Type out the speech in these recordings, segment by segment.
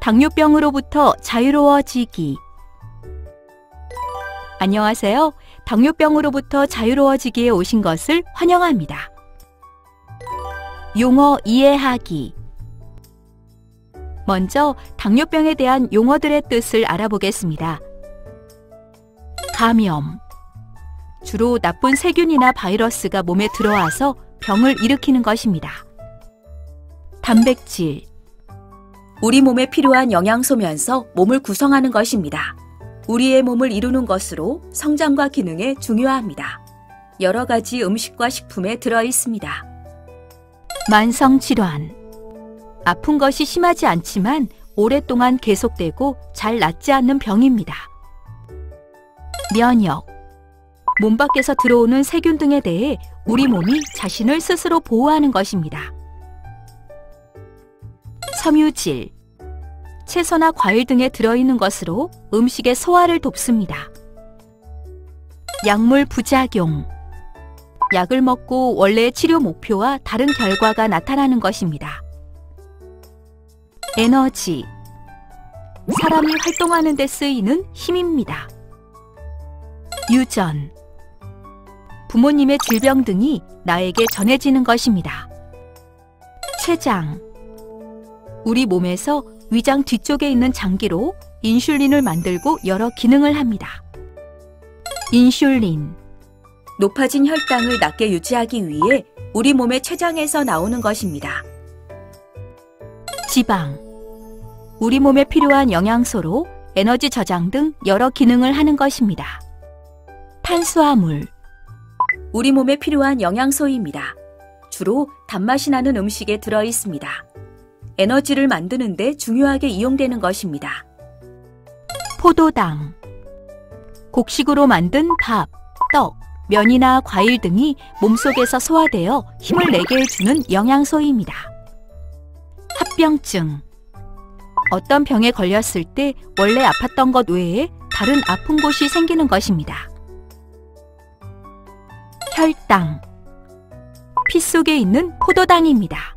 당뇨병으로부터 자유로워지기. 안녕하세요. 당뇨병으로부터 자유로워지기에 오신 것을 환영합니다. 용어 이해하기. 먼저 당뇨병에 대한 용어들의 뜻을 알아보겠습니다. 감염. 주로 나쁜 세균이나 바이러스가 몸에 들어와서 병을 일으키는 것입니다. 단백질. 우리 몸에 필요한 영양소면서 몸을 구성하는 것입니다. 우리의 몸을 이루는 것으로 성장과 기능에 중요합니다. 여러 가지 음식과 식품에 들어 있습니다. 만성질환. 아픈 것이 심하지 않지만 오랫동안 계속되고 잘 낫지 않는 병입니다. 면역. 몸 밖에서 들어오는 세균 등에 대해 우리 몸이 자신을 스스로 보호하는 것입니다. 섬유질. 채소나 과일 등에 들어있는 것으로 음식의 소화를 돕습니다. 약물 부작용. 약을 먹고 원래의 치료 목표와 다른 결과가 나타나는 것입니다. 에너지. 사람이 활동하는 데 쓰이는 힘입니다. 유전. 부모님의 질병 등이 나에게 전해지는 것입니다. 췌장. 우리 몸에서 위장 뒤쪽에 있는 장기로 인슐린을 만들고 여러 기능을 합니다. 인슐린. 높아진 혈당을 낮게 유지하기 위해 우리 몸의 췌장에서 나오는 것입니다. 지방. 우리 몸에 필요한 영양소로 에너지 저장 등 여러 기능을 하는 것입니다. 탄수화물. 우리 몸에 필요한 영양소입니다. 주로 단맛이 나는 음식에 들어 있습니다. 에너지를 만드는 데 중요하게 이용되는 것입니다. 포도당. 곡식으로 만든 밥, 떡, 면이나 과일 등이 몸속에서 소화되어 힘을 내게 해주는 영양소입니다. 합병증. 어떤 병에 걸렸을 때 원래 아팠던 것 외에 다른 아픈 곳이 생기는 것입니다. 혈당. 피 속에 있는 포도당입니다.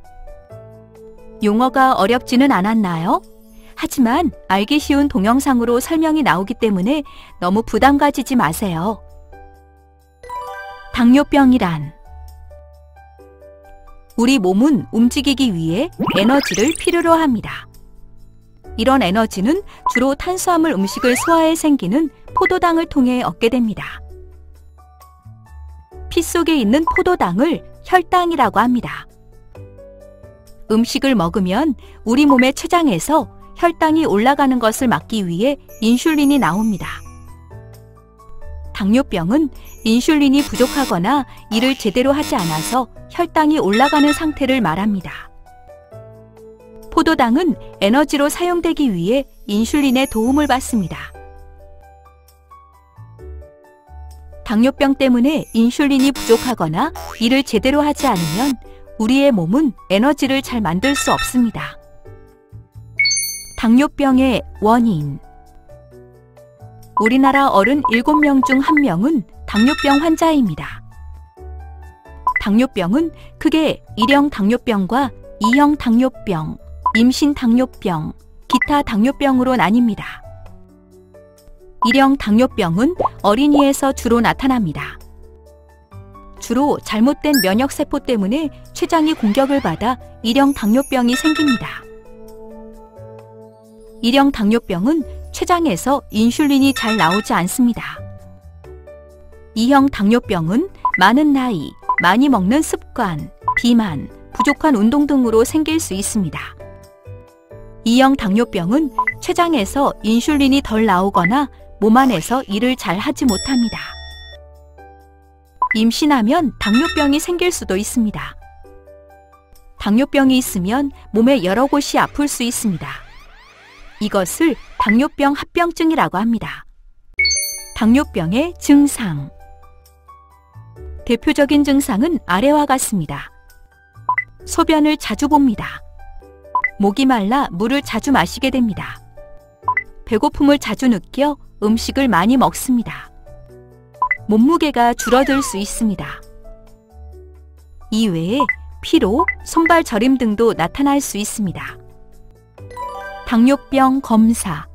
용어가 어렵지는 않았나요? 하지만 알기 쉬운 동영상으로 설명이 나오기 때문에 너무 부담 가지지 마세요. 당뇨병이란 우리 몸은 움직이기 위해 에너지를 필요로 합니다. 이런 에너지는 주로 탄수화물 음식을 소화해 생기는 포도당을 통해 얻게 됩니다. 피 속에 있는 포도당을 혈당이라고 합니다. 음식을 먹으면 우리 몸의 췌장에서 혈당이 올라가는 것을 막기 위해 인슐린이 나옵니다. 당뇨병은 인슐린이 부족하거나 일을 제대로 하지 않아서 혈당이 올라가는 상태를 말합니다. 포도당은 에너지로 사용되기 위해 인슐린의 도움을 받습니다. 당뇨병 때문에 인슐린이 부족하거나 일을 제대로 하지 않으면 우리의 몸은 에너지를 잘 만들 수 없습니다. 당뇨병의 원인. 우리나라 어른 7명 중 1명은 당뇨병 환자입니다. 당뇨병은 크게 1형 당뇨병과 2형 당뇨병, 임신 당뇨병, 기타 당뇨병으로 나뉩니다. 1형 당뇨병은 어린이에서 주로 나타납니다. 주로 잘못된 면역세포 때문에 췌장이 공격을 받아 1형 당뇨병이 생깁니다. 1형 당뇨병은 췌장에서 인슐린이 잘 나오지 않습니다. 2형 당뇨병은 많은 나이, 많이 먹는 습관, 비만, 부족한 운동 등으로 생길 수 있습니다. 2형 당뇨병은 췌장에서 인슐린이 덜 나오거나 몸 안에서 일을 잘 하지 못합니다. 임신하면 당뇨병이 생길 수도 있습니다. 당뇨병이 있으면 몸의 여러 곳이 아플 수 있습니다. 이것을 당뇨병 합병증이라고 합니다. 당뇨병의 증상. 대표적인 증상은 아래와 같습니다. 소변을 자주 봅니다. 목이 말라 물을 자주 마시게 됩니다. 배고픔을 자주 느껴 음식을 많이 먹습니다. 몸무게가 줄어들 수 있습니다. 이외에 피로, 손발 저림 등도 나타날 수 있습니다. 당뇨병 검사.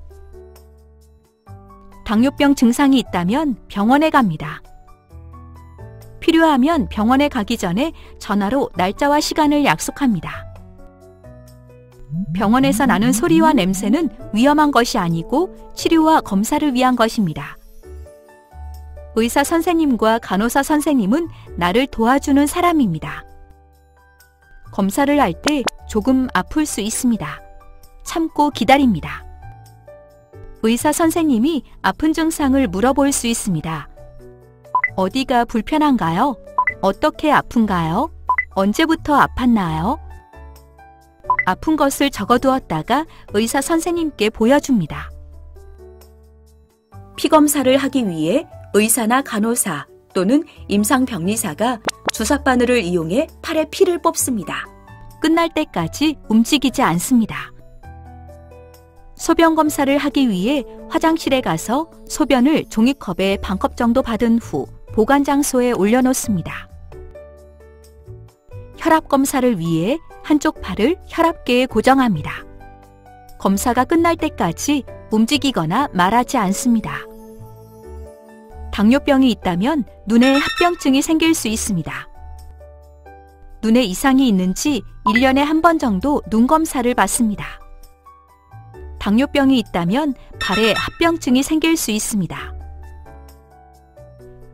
당뇨병 증상이 있다면 병원에 갑니다. 필요하면 병원에 가기 전에 전화로 날짜와 시간을 약속합니다. 병원에서 나는 소리와 냄새는 위험한 것이 아니고 치료와 검사를 위한 것입니다. 의사 선생님과 간호사 선생님은 나를 도와주는 사람입니다. 검사를 할 때 조금 아플 수 있습니다. 참고 기다립니다. 의사 선생님이 아픈 증상을 물어볼 수 있습니다. 어디가 불편한가요? 어떻게 아픈가요? 언제부터 아팠나요? 아픈 것을 적어두었다가 의사 선생님께 보여줍니다. 피검사를 하기 위해 의사나 간호사 또는 임상병리사가 주사바늘을 이용해 팔에 피를 뽑습니다. 끝날 때까지 움직이지 않습니다. 소변 검사를 하기 위해 화장실에 가서 소변을 종이컵에 반컵 정도 받은 후 보관 장소에 올려놓습니다. 혈압 검사를 위해 한쪽 팔을 혈압계에 고정합니다. 검사가 끝날 때까지 움직이거나 말하지 않습니다. 당뇨병이 있다면 눈에 합병증이 생길 수 있습니다. 눈에 이상이 있는지 1년에 한 번 정도 눈 검사를 받습니다. 당뇨병이 있다면 발에 합병증이 생길 수 있습니다.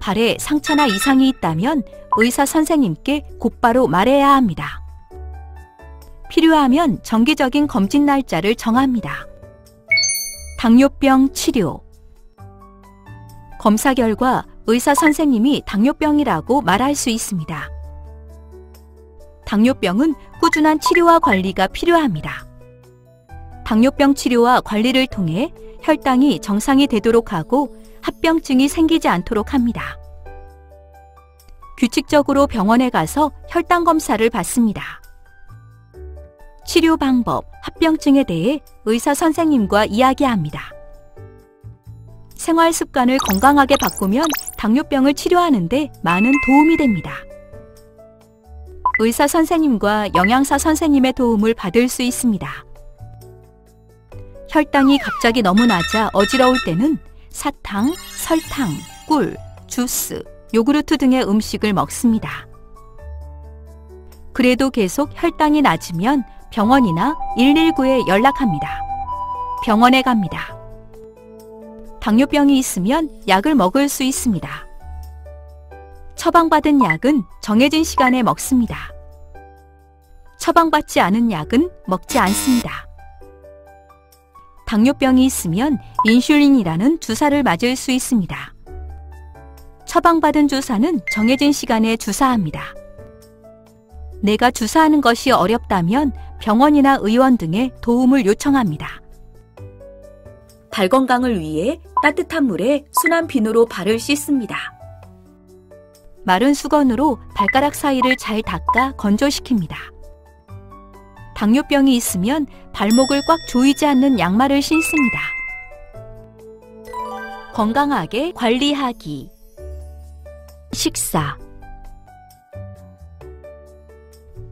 발에 상처나 이상이 있다면 의사 선생님께 곧바로 말해야 합니다. 필요하면 정기적인 검진 날짜를 정합니다. 당뇨병 치료. 검사 결과 의사 선생님이 당뇨병이라고 말할 수 있습니다. 당뇨병은 꾸준한 치료와 관리가 필요합니다. 당뇨병 치료와 관리를 통해 혈당이 정상이 되도록 하고 합병증이 생기지 않도록 합니다. 규칙적으로 병원에 가서 혈당 검사를 받습니다. 치료 방법, 합병증에 대해 의사 선생님과 이야기합니다. 생활 습관을 건강하게 바꾸면 당뇨병을 치료하는데 많은 도움이 됩니다. 의사 선생님과 영양사 선생님의 도움을 받을 수 있습니다. 혈당이 갑자기 너무 낮아 어지러울 때는 사탕, 설탕, 꿀, 주스, 요구르트 등의 음식을 먹습니다. 그래도 계속 혈당이 낮으면 병원이나 119에 연락합니다. 병원에 갑니다. 당뇨병이 있으면 약을 먹을 수 있습니다. 처방받은 약은 정해진 시간에 먹습니다. 처방받지 않은 약은 먹지 않습니다. 당뇨병이 있으면 인슐린이라는 주사를 맞을 수 있습니다. 처방받은 주사는 정해진 시간에 주사합니다. 내가 주사하는 것이 어렵다면 병원이나 의원 등의 도움을 요청합니다. 발 건강을 위해 따뜻한 물에 순한 비누로 발을 씻습니다. 마른 수건으로 발가락 사이를 잘 닦아 건조시킵니다. 당뇨병이 있으면 발목을 꽉 조이지 않는 양말을 신습니다. 건강하게 관리하기. 식사.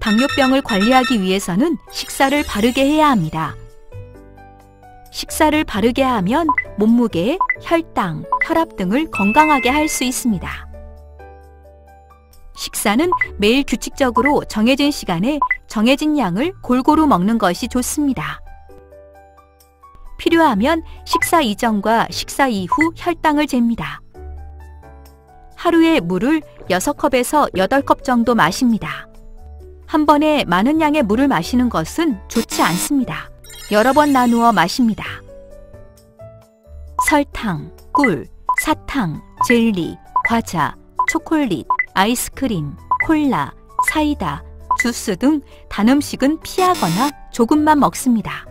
당뇨병을 관리하기 위해서는 식사를 바르게 해야 합니다. 식사를 바르게 하면 몸무게, 혈당, 혈압 등을 건강하게 할 수 있습니다. 식사는 매일 규칙적으로 정해진 시간에 정해진 양을 골고루 먹는 것이 좋습니다. 필요하면 식사 이전과 식사 이후 혈당을 잽니다. 하루에 물을 6컵에서 8컵 정도 마십니다. 한 번에 많은 양의 물을 마시는 것은 좋지 않습니다. 여러 번 나누어 마십니다. 설탕, 꿀, 사탕, 젤리, 과자, 초콜릿, 아이스크림, 콜라, 사이다, 주스 등 단 음식은 피하거나 조금만 먹습니다.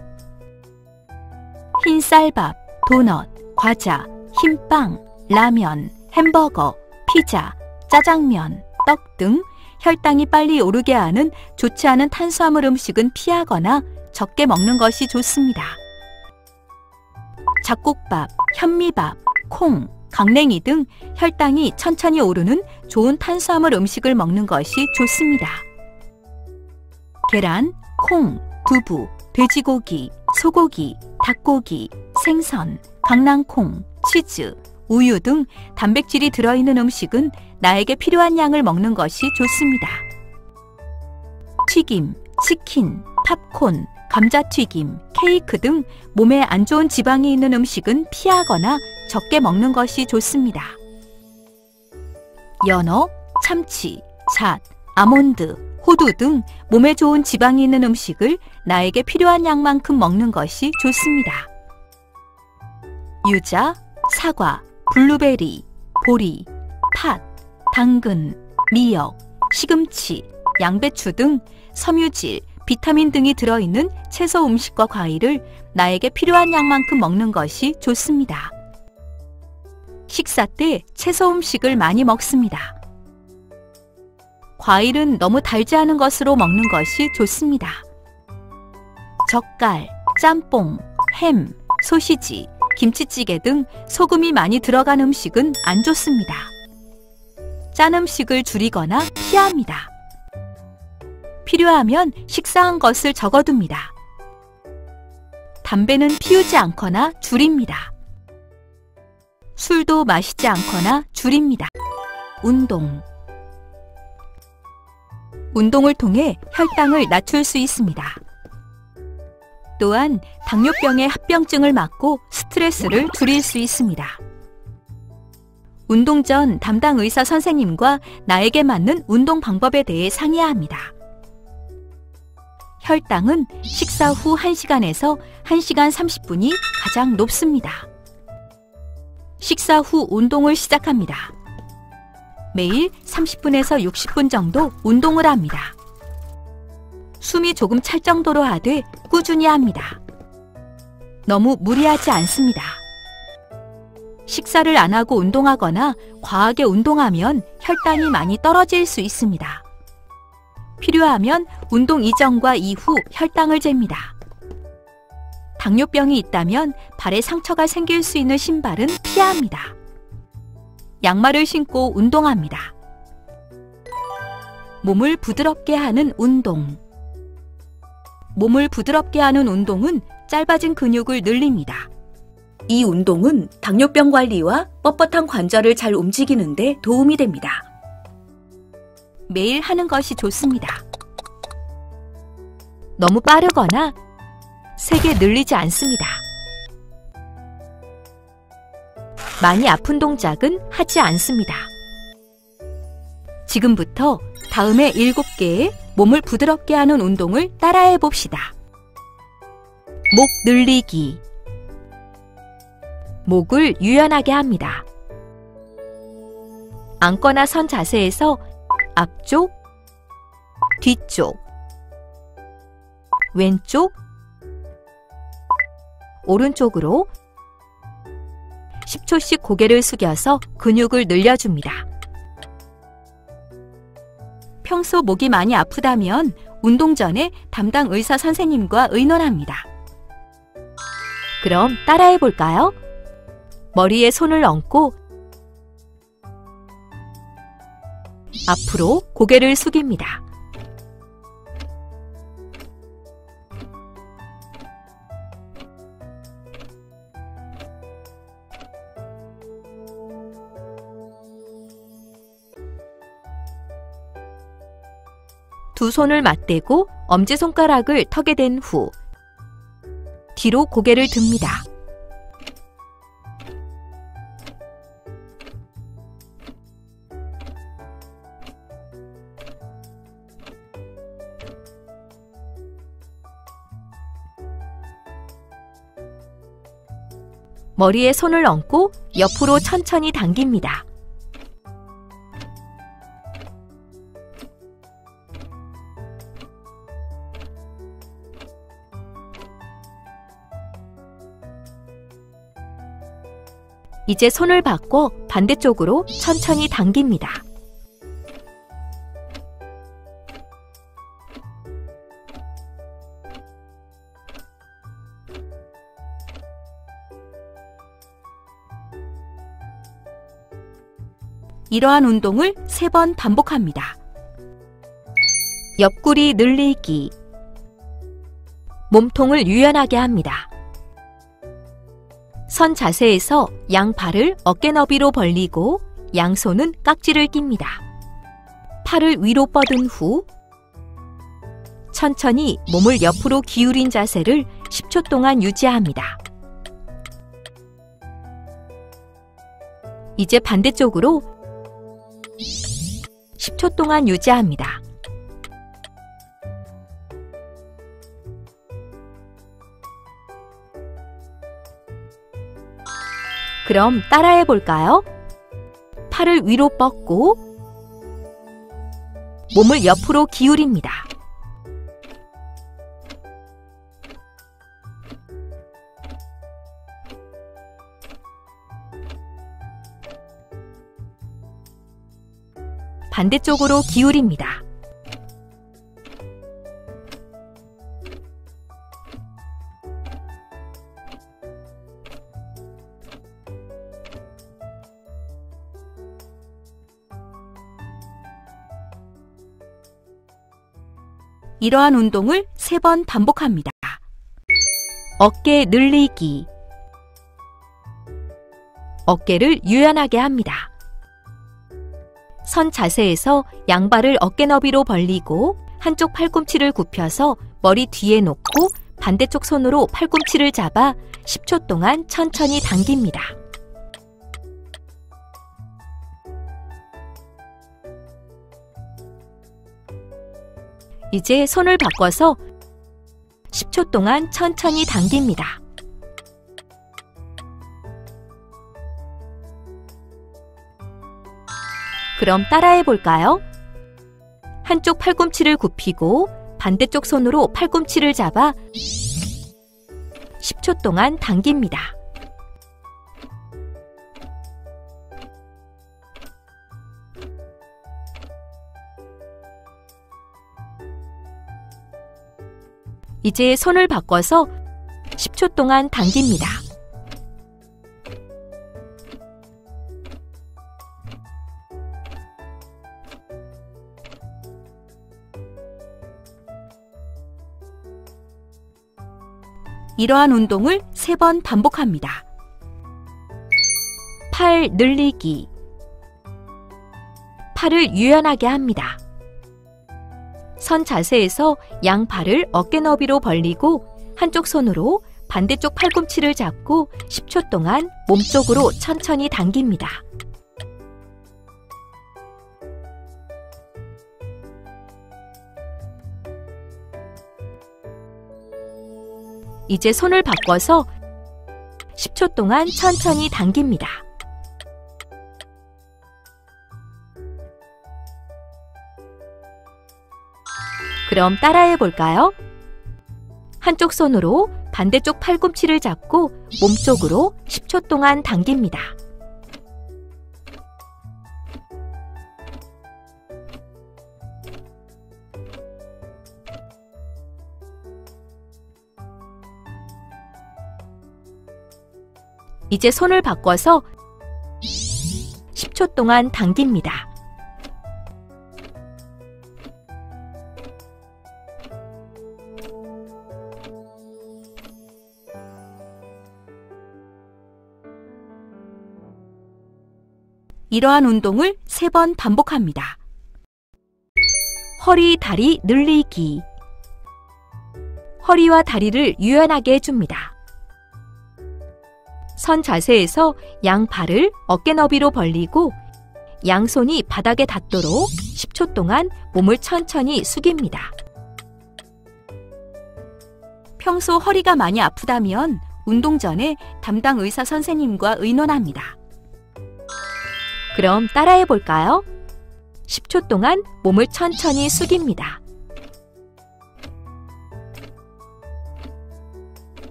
흰 쌀밥, 도넛, 과자, 흰빵, 라면, 햄버거, 피자, 짜장면, 떡 등 혈당이 빨리 오르게 하는 좋지 않은 탄수화물 음식은 피하거나 적게 먹는 것이 좋습니다. 잡곡밥, 현미밥, 콩, 강냉이 등 혈당이 천천히 오르는 좋은 탄수화물 음식을 먹는 것이 좋습니다. 계란, 콩, 두부, 돼지고기, 소고기, 닭고기, 생선, 강낭콩, 치즈, 우유 등 단백질이 들어있는 음식은 나에게 필요한 양을 먹는 것이 좋습니다. 튀김, 치킨, 팝콘, 감자튀김, 케이크 등 몸에 안 좋은 지방이 있는 음식은 피하거나 적게 먹는 것이 좋습니다. 연어, 참치, 잣, 아몬드, 호두 등 몸에 좋은 지방이 있는 음식을 나에게 필요한 양만큼 먹는 것이 좋습니다. 유자, 사과, 블루베리, 보리, 팥, 당근, 미역, 시금치, 양배추 등 섬유질, 비타민 등이 들어있는 채소 음식과 과일을 나에게 필요한 양만큼 먹는 것이 좋습니다. 식사 때 채소 음식을 많이 먹습니다. 과일은 너무 달지 않은 것으로 먹는 것이 좋습니다. 젓갈, 짬뽕, 햄, 소시지, 김치찌개 등 소금이 많이 들어간 음식은 안 좋습니다. 짠 음식을 줄이거나 피합니다. 필요하면 식사한 것을 적어둡니다. 담배는 피우지 않거나 줄입니다. 술도 마시지 않거나 줄입니다. 운동. 운동을 통해 혈당을 낮출 수 있습니다. 또한 당뇨병의 합병증을 막고 스트레스를 줄일 수 있습니다. 운동 전 담당 의사 선생님과 나에게 맞는 운동 방법에 대해 상의해야 합니다. 혈당은 식사 후 1시간에서 1시간 30분이 가장 높습니다. 식사 후 운동을 시작합니다. 매일 30분에서 60분 정도 운동을 합니다. 숨이 조금 찰 정도로 하되 꾸준히 합니다. 너무 무리하지 않습니다. 식사를 안 하고 운동하거나 과하게 운동하면 혈당이 많이 떨어질 수 있습니다. 필요하면 운동 이전과 이후 혈당을 잽니다. 당뇨병이 있다면 발에 상처가 생길 수 있는 신발은 피해야 합니다. 양말을 신고 운동합니다. 몸을 부드럽게 하는 운동. 몸을 부드럽게 하는 운동은 짧아진 근육을 늘립니다. 이 운동은 당뇨병 관리와 뻣뻣한 관절을 잘 움직이는 데 도움이 됩니다. 매일 하는 것이 좋습니다. 너무 빠르거나 세게 늘리지 않습니다. 많이 아픈 동작은 하지 않습니다. 지금부터 다음에 7개의 몸을 부드럽게 하는 운동을 따라해 봅시다. 목 늘리기. 목을 유연하게 합니다. 앉거나 선 자세에서 앞쪽, 뒤쪽, 왼쪽, 오른쪽으로 10초씩 고개를 숙여서 근육을 늘려줍니다. 평소 목이 많이 아프다면 운동 전에 담당 의사 선생님과 의논합니다. 그럼 따라해 볼까요? 머리에 손을 얹고 앞으로 고개를 숙입니다. 두 손을 맞대고 엄지손가락을 턱에 댄 후 뒤로 고개를 듭니다. 머리에 손을 얹고 옆으로 천천히 당깁니다. 이제 손을 바꿔 반대쪽으로 천천히 당깁니다. 이러한 운동을 3번 반복합니다. 옆구리 늘리기. 몸통을 유연하게 합니다. 선 자세에서 양 발을 어깨 너비로 벌리고 양손은 깍지를 낍니다. 팔을 위로 뻗은 후 천천히 몸을 옆으로 기울인 자세를 10초 동안 유지합니다. 이제 반대쪽으로 10초 동안 유지합니다. 그럼 따라해 볼까요? 팔을 위로 뻗고 몸을 옆으로 기울입니다. 반대쪽으로 기울입니다. 이러한 운동을 3번 반복합니다. 어깨 늘리기. 어깨를 유연하게 합니다. 선 자세에서 양발을 어깨 너비로 벌리고 한쪽 팔꿈치를 굽혀서 머리 뒤에 놓고 반대쪽 손으로 팔꿈치를 잡아 10초 동안 천천히 당깁니다. 이제 손을 바꿔서 10초 동안 천천히 당깁니다. 그럼 따라해 볼까요? 한쪽 팔꿈치를 굽히고 반대쪽 손으로 팔꿈치를 잡아 10초 동안 당깁니다. 이제 손을 바꿔서 10초 동안 당깁니다. 이러한 운동을 3번 반복합니다. 팔 늘리기. 팔을 유연하게 합니다. 선 자세에서 양 발을 어깨 너비로 벌리고 한쪽 손으로 반대쪽 팔꿈치를 잡고 10초 동안 몸쪽으로 천천히 당깁니다. 이제 손을 바꿔서 10초 동안 천천히 당깁니다. 그럼 따라해 볼까요? 한쪽 손으로 반대쪽 팔꿈치를 잡고 몸쪽으로 10초 동안 당깁니다. 이제 손을 바꿔서 10초 동안 당깁니다. 이러한 운동을 3번 반복합니다. 허리, 다리 늘리기. 허리와 다리를 유연하게 해줍니다. 선 자세에서 양 발을 어깨 너비로 벌리고 양손이 바닥에 닿도록 10초 동안 몸을 천천히 숙입니다. 평소 허리가 많이 아프다면 운동 전에 담당 의사 선생님과 의논합니다. 그럼 따라해 볼까요? 10초 동안 몸을 천천히 숙입니다.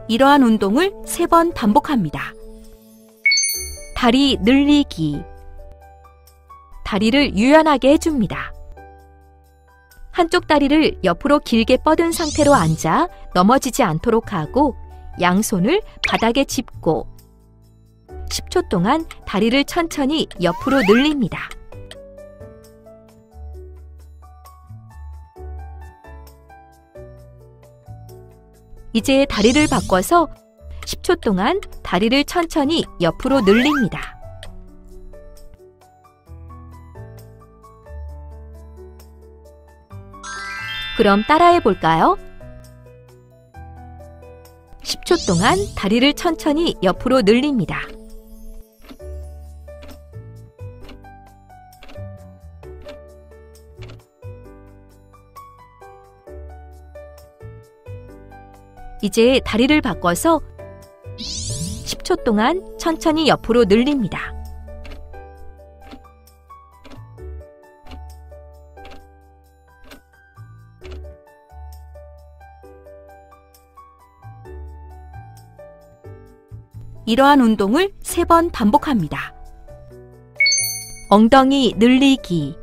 이러한 운동을 3번 반복합니다. 다리 늘리기. 다리를 유연하게 해줍니다. 한쪽 다리를 옆으로 길게 뻗은 상태로 앉아 넘어지지 않도록 하고 양손을 바닥에 짚고 10초 동안 다리를 천천히 옆으로 늘립니다. 이제 다리를 바꿔서 10초 동안 다리를 천천히 옆으로 늘립니다. 그럼 따라해 볼까요? 10초 동안 다리를 천천히 옆으로 늘립니다. 이제 다리를 바꿔서 10초 동안 천천히 옆으로 늘립니다. 이러한 운동을 3번 반복합니다. 엉덩이 늘리기.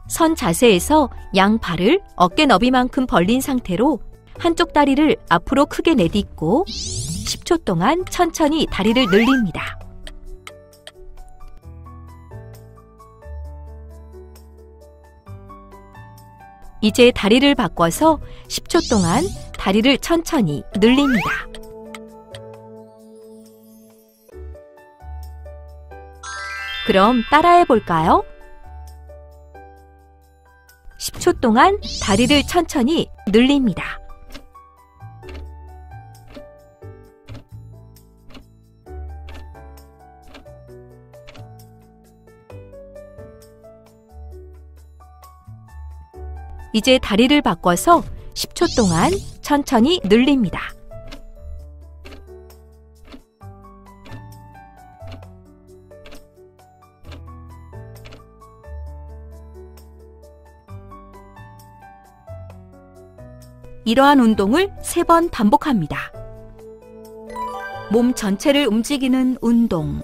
선 자세에서 양 발을 어깨 너비만큼 벌린 상태로 한쪽 다리를 앞으로 크게 내딛고 10초 동안 천천히 다리를 늘립니다. 이제 다리를 바꿔서 10초 동안 다리를 천천히 늘립니다. 그럼 따라해 볼까요? 10초 동안 다리를 천천히 늘립니다. 이제 다리를 바꿔서 10초 동안 천천히 늘립니다. 이러한 운동을 3번 반복합니다. 몸 전체를 움직이는 운동.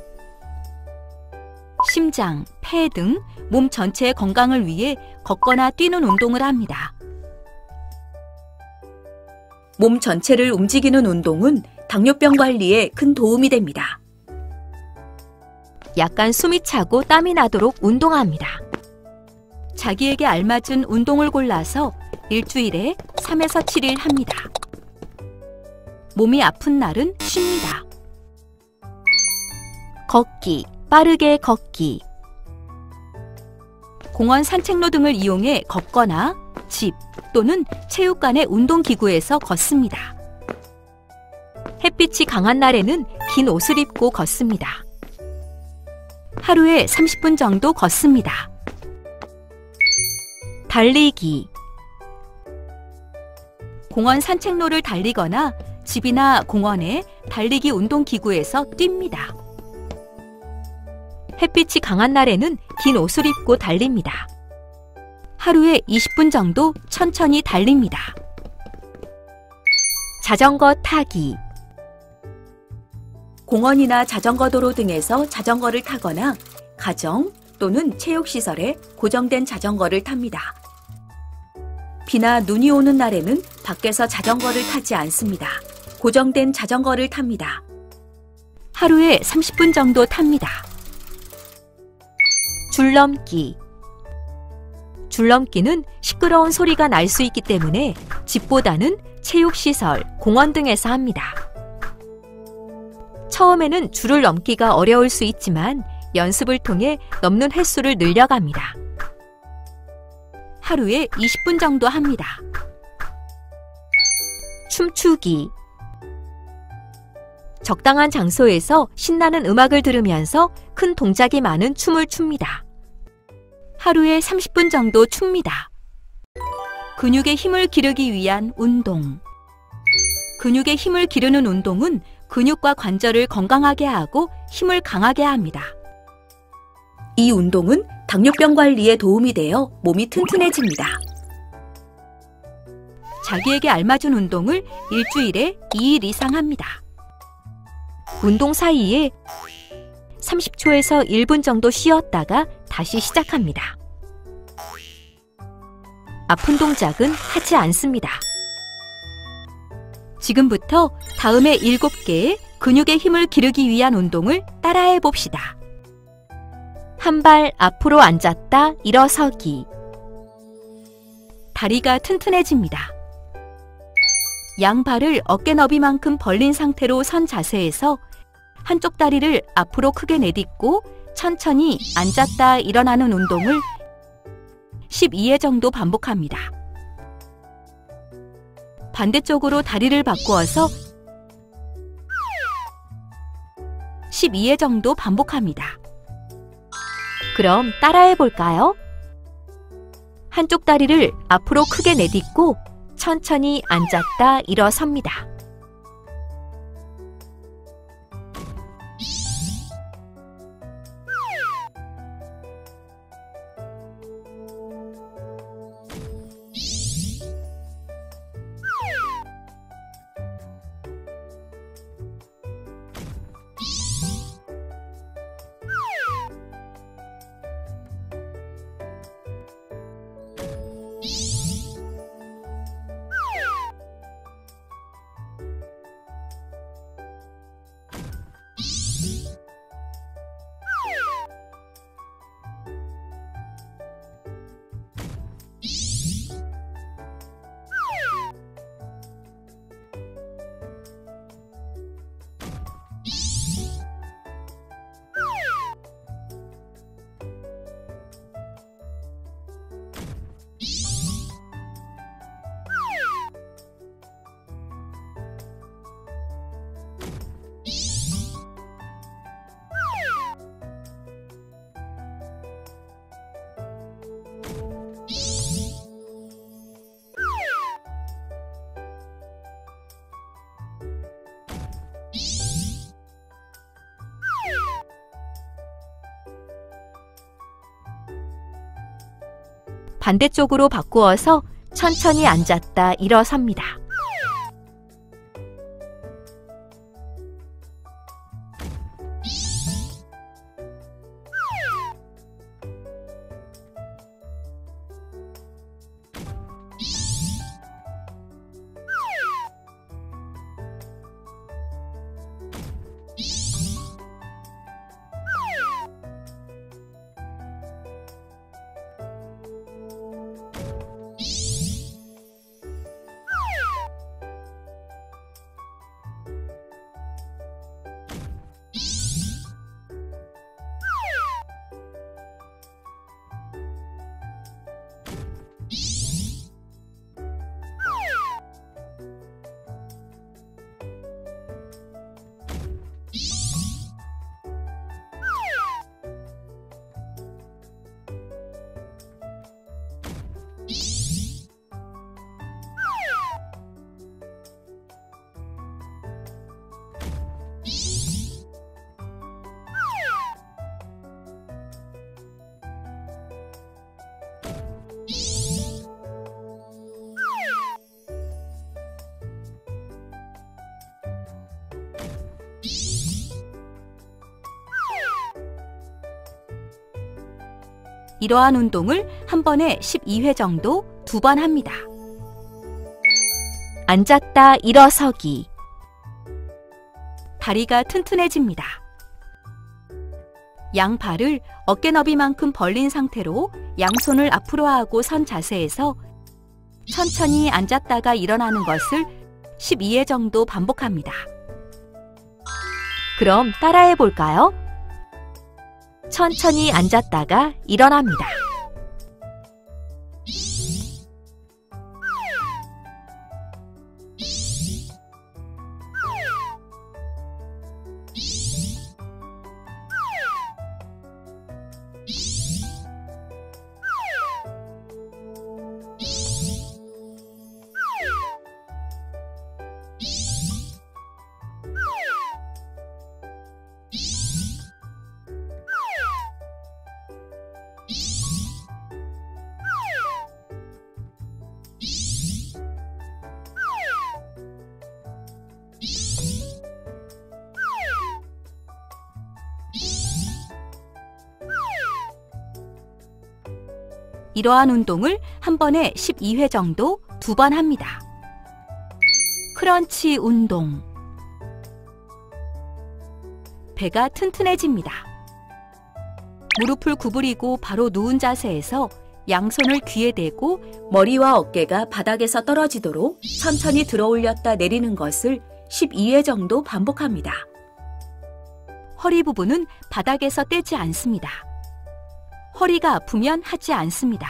심장, 폐 등 몸 전체의 건강을 위해 걷거나 뛰는 운동을 합니다. 몸 전체를 움직이는 운동은 당뇨병 관리에 큰 도움이 됩니다. 약간 숨이 차고 땀이 나도록 운동합니다. 자기에게 알맞은 운동을 골라서 일주일에 3에서 7일 합니다. 몸이 아픈 날은 쉽니다. 걷기, 빠르게 걷기. 공원 산책로 등을 이용해 걷거나 집 또는 체육관의 운동기구에서 걷습니다. 햇빛이 강한 날에는 긴 옷을 입고 걷습니다. 하루에 30분 정도 걷습니다. 달리기. 공원 산책로를 달리거나 집이나 공원의 달리기 운동기구에서 뜁니다. 햇빛이 강한 날에는 긴 옷을 입고 달립니다. 하루에 20분 정도 천천히 달립니다. 자전거 타기. 공원이나 자전거 도로 등에서 자전거를 타거나 가정 또는 체육시설에 고정된 자전거를 탑니다. 비나 눈이 오는 날에는 밖에서 자전거를 타지 않습니다. 고정된 자전거를 탑니다. 하루에 30분 정도 탑니다. 줄넘기. 줄넘기는 시끄러운 소리가 날 수 있기 때문에 집보다는 체육시설, 공원 등에서 합니다. 처음에는 줄을 넘기가 어려울 수 있지만 연습을 통해 넘는 횟수를 늘려갑니다. 하루에 20분 정도 합니다. 춤추기. 적당한 장소에서 신나는 음악을 들으면서 큰 동작이 많은 춤을 춥니다. 하루에 30분 정도 춥니다. 근육의 힘을 기르기 위한 운동. 근육의 힘을 기르는 운동은 근육과 관절을 건강하게 하고 힘을 강하게 합니다. 이 운동은 당뇨병 관리에 도움이 되어 몸이 튼튼해집니다. 자기에게 알맞은 운동을 일주일에 2일 이상 합니다. 운동 사이에 30초에서 1분 정도 쉬었다가 다시 시작합니다. 아픈 동작은 하지 않습니다. 지금부터 다음의 7개의 근육의 힘을 기르기 위한 운동을 따라해 봅시다. 한 발 앞으로 앉았다 일어서기. 다리가 튼튼해집니다. 양발을 어깨 너비만큼 벌린 상태로 선 자세에서 한쪽 다리를 앞으로 크게 내딛고 천천히 앉았다 일어나는 운동을 12회 정도 반복합니다. 반대쪽으로 다리를 바꾸어서 12회 정도 반복합니다. 그럼 따라해 볼까요? 한쪽 다리를 앞으로 크게 내딛고 천천히 앉았다 일어섭니다. 반대쪽으로 바꾸어서 천천히 앉았다 일어섭니다. 이러한 운동을 한 번에 12회 정도 2번 합니다. 앉았다 일어서기. 다리가 튼튼해집니다. 양발을 어깨 너비만큼 벌린 상태로 양손을 앞으로 하고 선 자세에서 천천히 앉았다가 일어나는 것을 12회 정도 반복합니다. 그럼 따라해 볼까요? 천천히 앉았다가 일어납니다. 이러한 운동을 한 번에 12회 정도 2번 합니다. 크런치 운동. 배가 튼튼해집니다. 무릎을 구부리고 바로 누운 자세에서 양손을 귀에 대고 머리와 어깨가 바닥에서 떨어지도록 천천히 들어 올렸다 내리는 것을 12회 정도 반복합니다. 허리 부분은 바닥에서 떼지 않습니다. 허리가 아프면 하지 않습니다.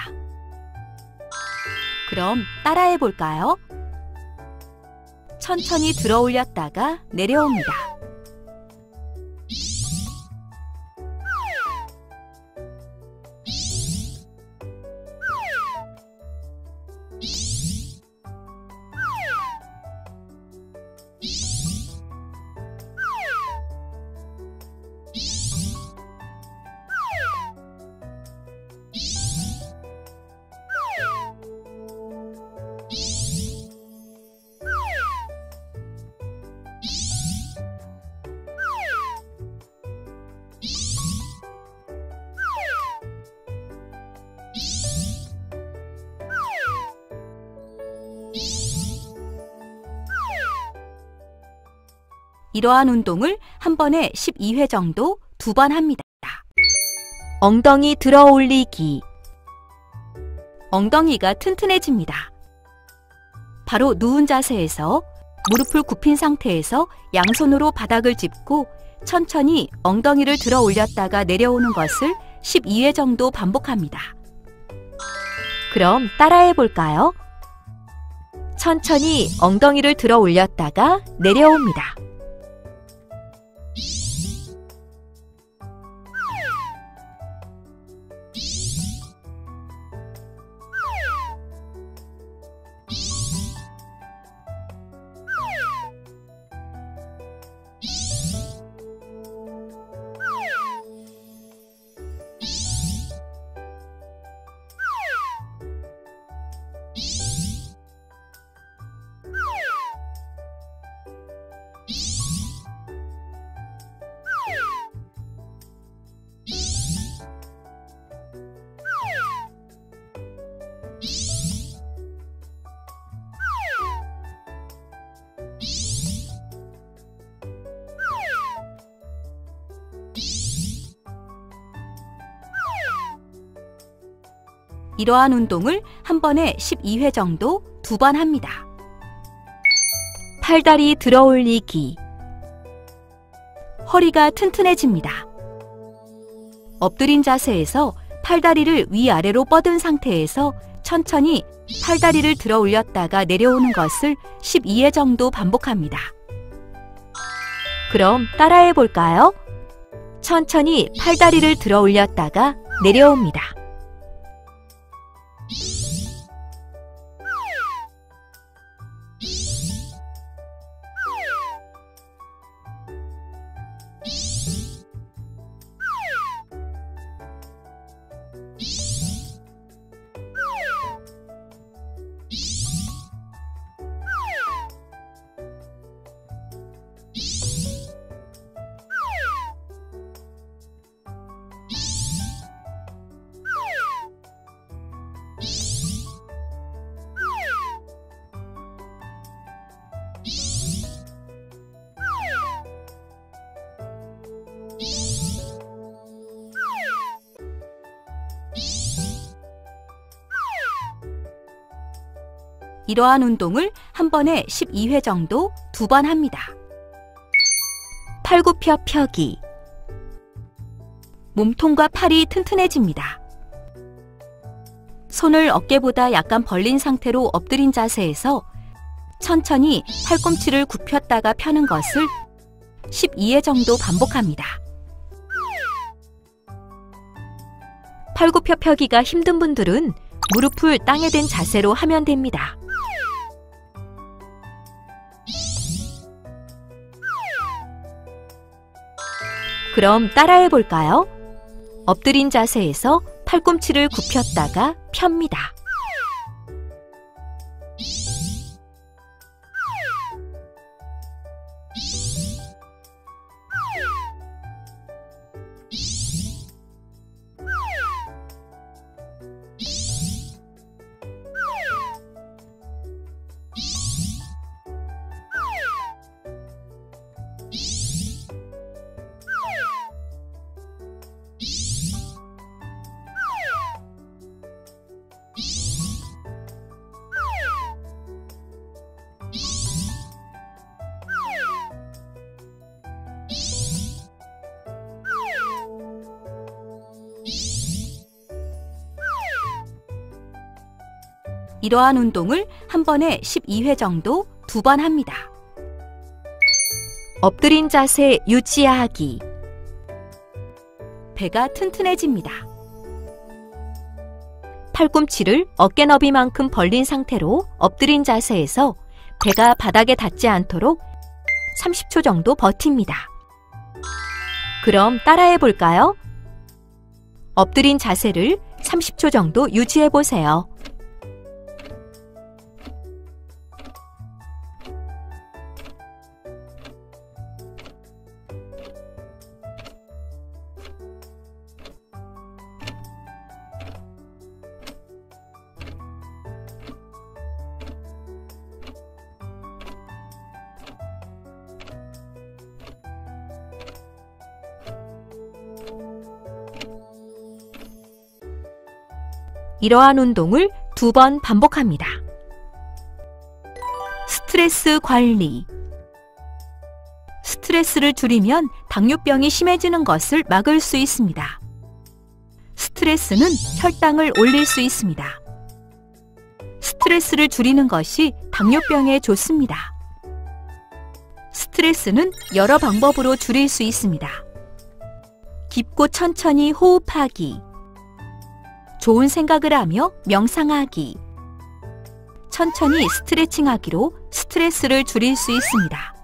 그럼 따라해 볼까요? 천천히 들어 올렸다가 내려옵니다. 이러한 운동을 한 번에 12회 정도 2번 합니다. 엉덩이 들어 올리기. 엉덩이가 튼튼해집니다. 바로 누운 자세에서 무릎을 굽힌 상태에서 양손으로 바닥을 짚고 천천히 엉덩이를 들어 올렸다가 내려오는 것을 12회 정도 반복합니다. 그럼 따라해 볼까요? 천천히 엉덩이를 들어 올렸다가 내려옵니다. 이러한 운동을 한 번에 12회 정도 2번 합니다. 팔다리 들어 올리기. 허리가 튼튼해집니다. 엎드린 자세에서 팔다리를 위아래로 뻗은 상태에서 천천히 팔다리를 들어 올렸다가 내려오는 것을 12회 정도 반복합니다. 그럼 따라해 볼까요? 천천히 팔다리를 들어 올렸다가 내려옵니다. 이러한 운동을 한 번에 12회 정도 2번 합니다. 팔굽혀 펴기. 몸통과 팔이 튼튼해집니다. 손을 어깨보다 약간 벌린 상태로 엎드린 자세에서 천천히 팔꿈치를 굽혔다가 펴는 것을 12회 정도 반복합니다. 팔굽혀 펴기가 힘든 분들은 무릎을 땅에 댄 자세로 하면 됩니다. 그럼 따라해 볼까요? 엎드린 자세에서 팔꿈치를 굽혔다가 펴니다. 이러한 운동을 한 번에 12회 정도 2번 합니다. 엎드린 자세 유지하기. 배가 튼튼해집니다. 팔꿈치를 어깨 너비만큼 벌린 상태로 엎드린 자세에서 배가 바닥에 닿지 않도록 30초 정도 버팁니다. 그럼 따라해 볼까요? 엎드린 자세를 30초 정도 유지해 보세요. 이러한 운동을 2번 반복합니다. 스트레스 관리. 스트레스를 줄이면 당뇨병이 심해지는 것을 막을 수 있습니다. 스트레스는 혈당을 올릴 수 있습니다. 스트레스를 줄이는 것이 당뇨병에 좋습니다. 스트레스는 여러 방법으로 줄일 수 있습니다. 깊고 천천히 호흡하기. 좋은 생각을 하며 명상하기. 천천히 스트레칭하기로 스트레스를 줄일 수 있습니다.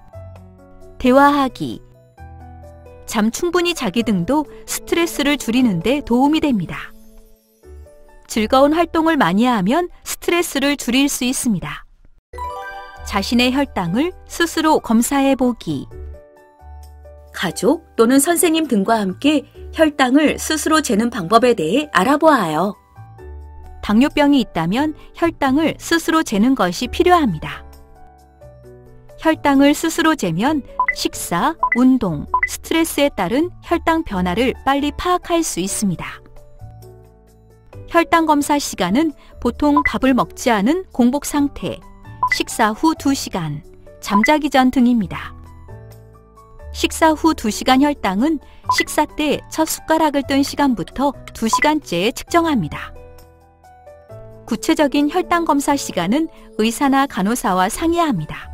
대화하기. 잠 충분히 자기 등도 스트레스를 줄이는 데 도움이 됩니다. 즐거운 활동을 많이 하면 스트레스를 줄일 수 있습니다. 자신의 혈당을 스스로 검사해 보기. 가족 또는 선생님 등과 함께 혈당을 스스로 재는 방법에 대해 알아보아요. 당뇨병이 있다면 혈당을 스스로 재는 것이 필요합니다. 혈당을 스스로 재면 식사, 운동, 스트레스에 따른 혈당 변화를 빨리 파악할 수 있습니다. 혈당 검사 시간은 보통 밥을 먹지 않은 공복 상태, 식사 후 2시간, 잠자기 전 등입니다. 식사 후 2시간 혈당은 식사 때 첫 숟가락을 뜬 시간부터 2시간째에 측정합니다. 구체적인 혈당 검사 시간은 의사나 간호사와 상의합니다.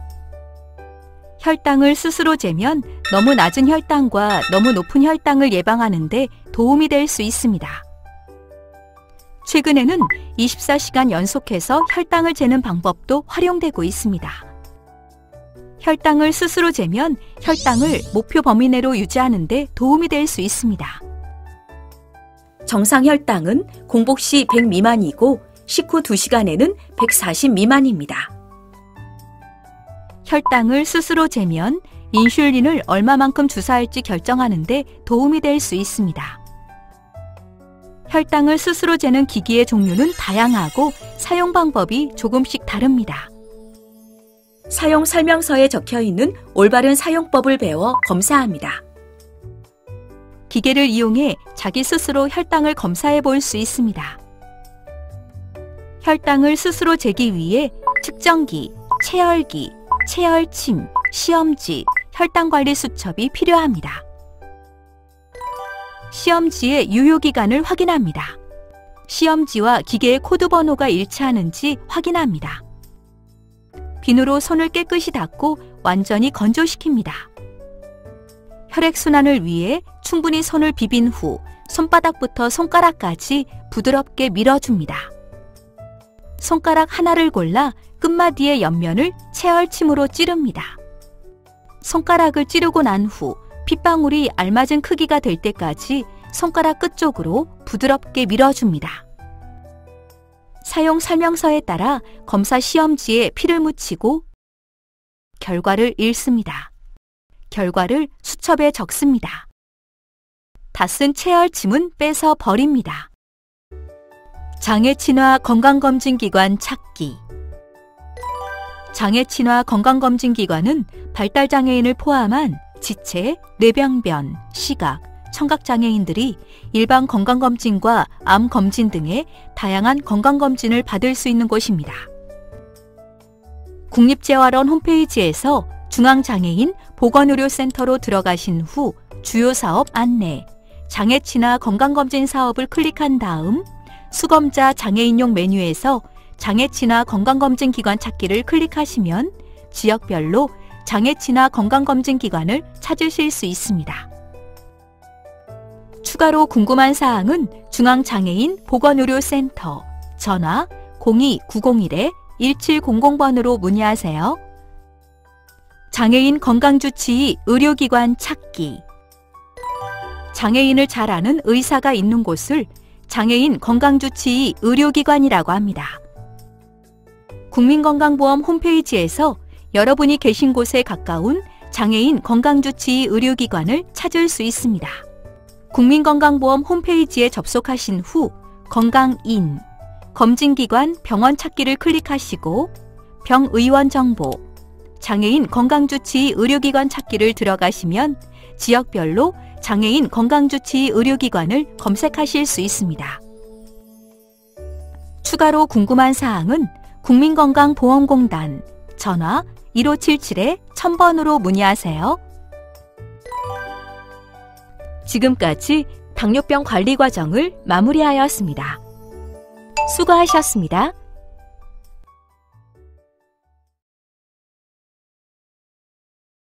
혈당을 스스로 재면 너무 낮은 혈당과 너무 높은 혈당을 예방하는 데 도움이 될 수 있습니다. 최근에는 24시간 연속해서 혈당을 재는 방법도 활용되고 있습니다. 혈당을 스스로 재면 혈당을 목표 범위 내로 유지하는 데 도움이 될 수 있습니다. 정상 혈당은 공복 시 100 미만이고 식후 2시간에는 140 미만입니다. 혈당을 스스로 재면 인슐린을 얼마만큼 주사할지 결정하는 데 도움이 될 수 있습니다. 혈당을 스스로 재는 기기의 종류는 다양하고 사용 방법이 조금씩 다릅니다. 사용 설명서에 적혀 있는 올바른 사용법을 배워 검사합니다. 기계를 이용해 자기 스스로 혈당을 검사해 볼 수 있습니다. 혈당을 스스로 재기 위해 측정기, 체열기, 체열침, 시험지, 혈당관리 수첩이 필요합니다. 시험지의 유효기간을 확인합니다. 시험지와 기계의 코드 번호가 일치하는지 확인합니다. 비누로 손을 깨끗이 닦고 완전히 건조시킵니다. 혈액순환을 위해 충분히 손을 비빈 후 손바닥부터 손가락까지 부드럽게 밀어줍니다. 손가락 하나를 골라 끝마디의 옆면을 체열침으로 찌릅니다. 손가락을 찌르고 난 후 핏방울이 알맞은 크기가 될 때까지 손가락 끝쪽으로 부드럽게 밀어줍니다. 사용 설명서에 따라 검사 시험지에 피를 묻히고 결과를 읽습니다. 결과를 수첩에 적습니다. 다 쓴 체열침은 빼서 버립니다. 장애친화 건강검진기관 찾기. 장애친화 건강검진기관은 발달장애인을 포함한 지체, 뇌병변, 시각, 청각장애인들이 일반 건강검진과 암검진 등의 다양한 건강검진을 받을 수 있는 곳입니다. 국립재활원 홈페이지에서 중앙장애인 보건의료센터로 들어가신 후 주요 사업 안내, 장애친화 건강검진 사업을 클릭한 다음 수검자 장애인용 메뉴에서 장애치나 건강검진기관 찾기를 클릭하시면 지역별로 장애치나 건강검진기관을 찾으실 수 있습니다. 추가로 궁금한 사항은 중앙장애인 보건의료센터 전화 02-901-1700번으로 문의하세요. 장애인 건강주치의 의료기관 찾기. 장애인을 잘 아는 의사가 있는 곳을 장애인 건강주치의 의료기관이라고 합니다. 국민건강보험 홈페이지에서 여러분이 계신 곳에 가까운 장애인 건강주치의 의료기관을 찾을 수 있습니다. 국민건강보험 홈페이지에 접속하신 후 건강인, 검진기관 병원 찾기를 클릭하시고 병의원 정보, 장애인 건강주치의 의료기관 찾기를 들어가시면 지역별로 장애인 건강주치의 의료기관을 검색하실 수 있습니다. 추가로 궁금한 사항은 국민건강보험공단 전화 1577-1000번으로 문의하세요. 지금까지 당뇨병 관리 과정을 마무리하였습니다. 수고하셨습니다.